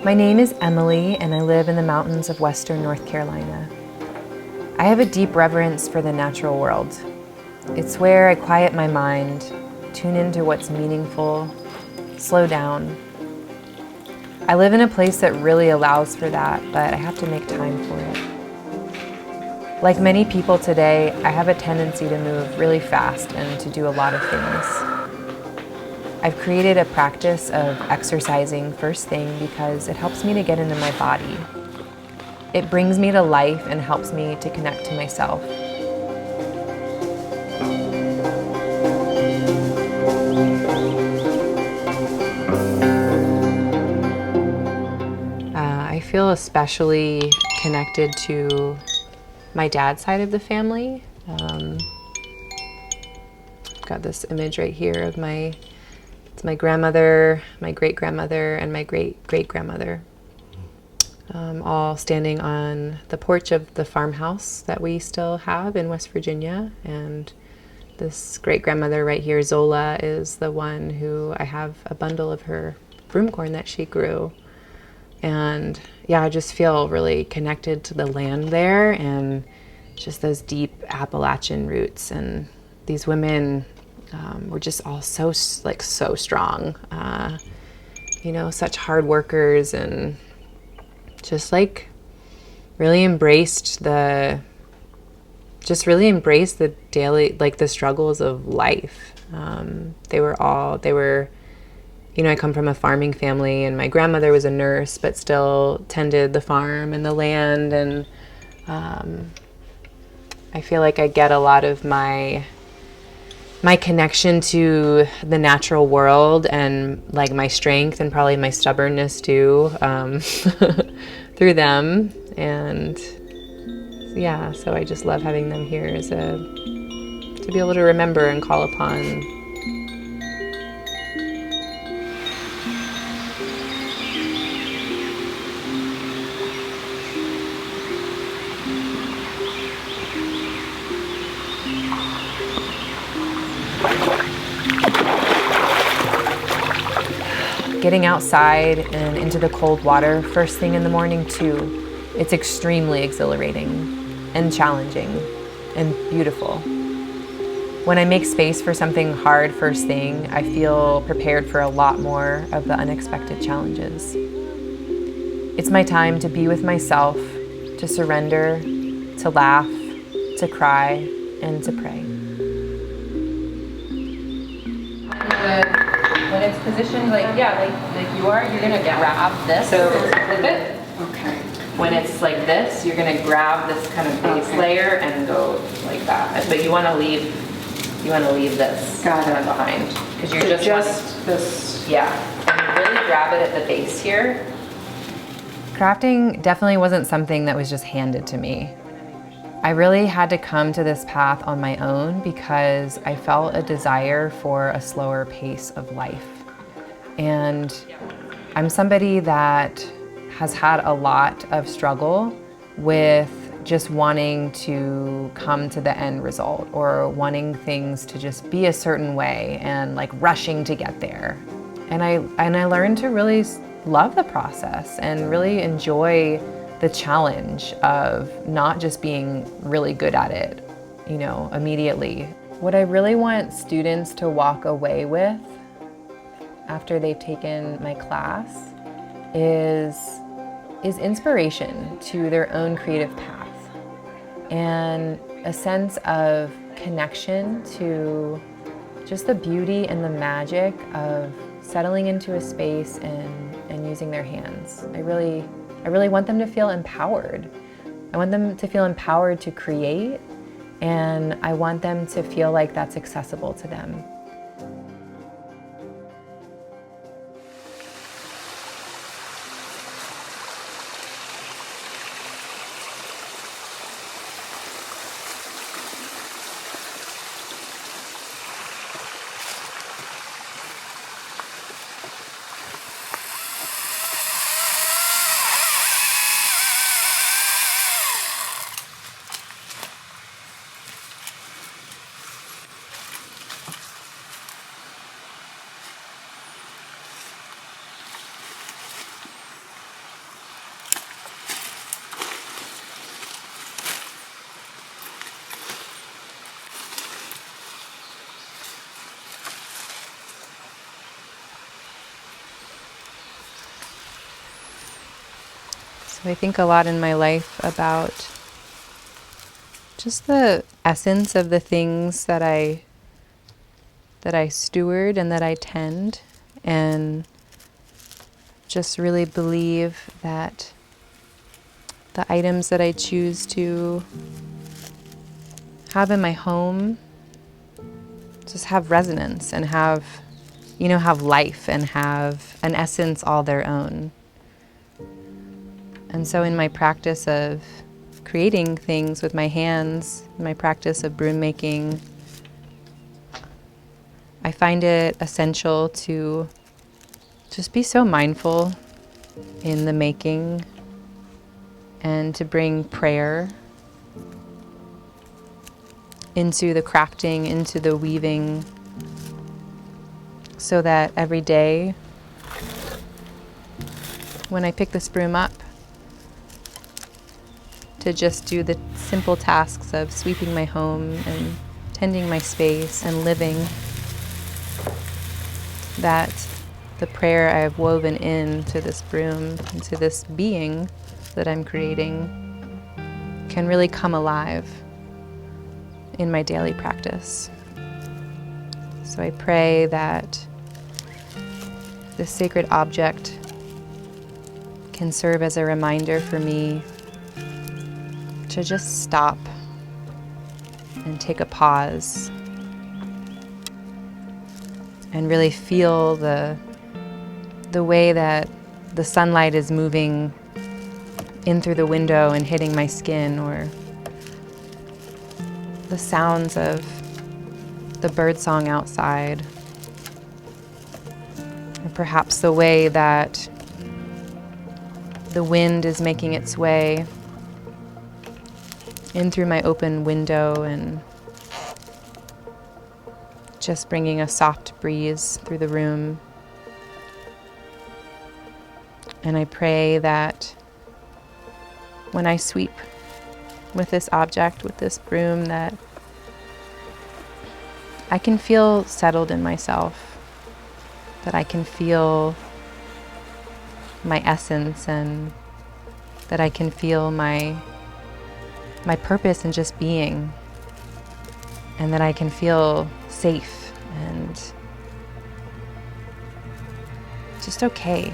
My name is Emileigh, and I live in the mountains of Western North Carolina. I have a deep reverence for the natural world. It's where I quiet my mind, tune into what's meaningful, slow down. I live in a place that really allows for that, but I have to make time for it. Like many people today, I have a tendency to move really fast and to do a lot of things. I've created a practice of exercising first thing because it helps me to get into my body. It brings me to life and helps me to connect to myself. I feel especially connected to my dad's side of the family. I've got this image right here of my grandmother, my great-grandmother, and my great-great-grandmother, all standing on the porch of the farmhouse that we still have in West Virginia. And this great-grandmother right here, Zola, is the one who I have a bundle of her broom corn that she grew. And yeah, I just feel really connected to the land there and just those deep Appalachian roots. And these women were just all so strong, such hard workers, and just really embraced the daily, the struggles of life. I come from a farming family, and my grandmother was a nurse, but still tended the farm and the land. And I feel like I get a lot of my connection to the natural world and my strength and probably my stubbornness too, through them. And yeah, so I just love having them here to be able to remember and call upon. Getting outside and into the cold water first thing in the morning too, it's extremely exhilarating and challenging and beautiful. When I make space for something hard first thing, I feel prepared for a lot more of the unexpected challenges. It's my time to be with myself, to surrender, to laugh, to cry, and to pray. When it's positioned like you are, you're gonna grab this. So flip it. Okay. When it's like this, you're gonna grab this kind of base layer and go like that. But you want to leave this kind of behind because you're just this. Yeah. And really grab it at the base here. Crafting definitely wasn't something that was just handed to me. I really had to come to this path on my own because I felt a desire for a slower pace of life. And I'm somebody that has had a lot of struggle with just wanting to come to the end result or wanting things to just be a certain way and rushing to get there. And I learned to really love the process and really enjoy the challenge of not just being really good at it, immediately. What I really want students to walk away with after they've taken my class is inspiration to their own creative path and a sense of connection to just the beauty and the magic of settling into a space and using their hands. I really want them to feel empowered. I want them to feel empowered to create, and I want them to feel like that's accessible to them. So I think a lot in my life about just the essence of the things that I steward and that I tend, and just really believe that the items that I choose to have in my home just have resonance and have life and have an essence all their own. And so in my practice of creating things with my hands, my practice of broom making, I find it essential to just be so mindful in the making and to bring prayer into the crafting, into the weaving, so that every day when I pick this broom up, to just do the simple tasks of sweeping my home and tending my space and living, that the prayer I have woven into this broom, into this being that I'm creating, can really come alive in my daily practice. So I pray that this sacred object can serve as a reminder for me to just stop and take a pause and really feel the way that the sunlight is moving in through the window and hitting my skin, or the sounds of the birdsong outside, or perhaps the way that the wind is making its way in through my open window and just bringing a soft breeze through the room. And I pray that when I sweep with this object, with this broom, that I can feel settled in myself, that I can feel my essence, and that I can feel my purpose in just being, and that I can feel safe and just okay.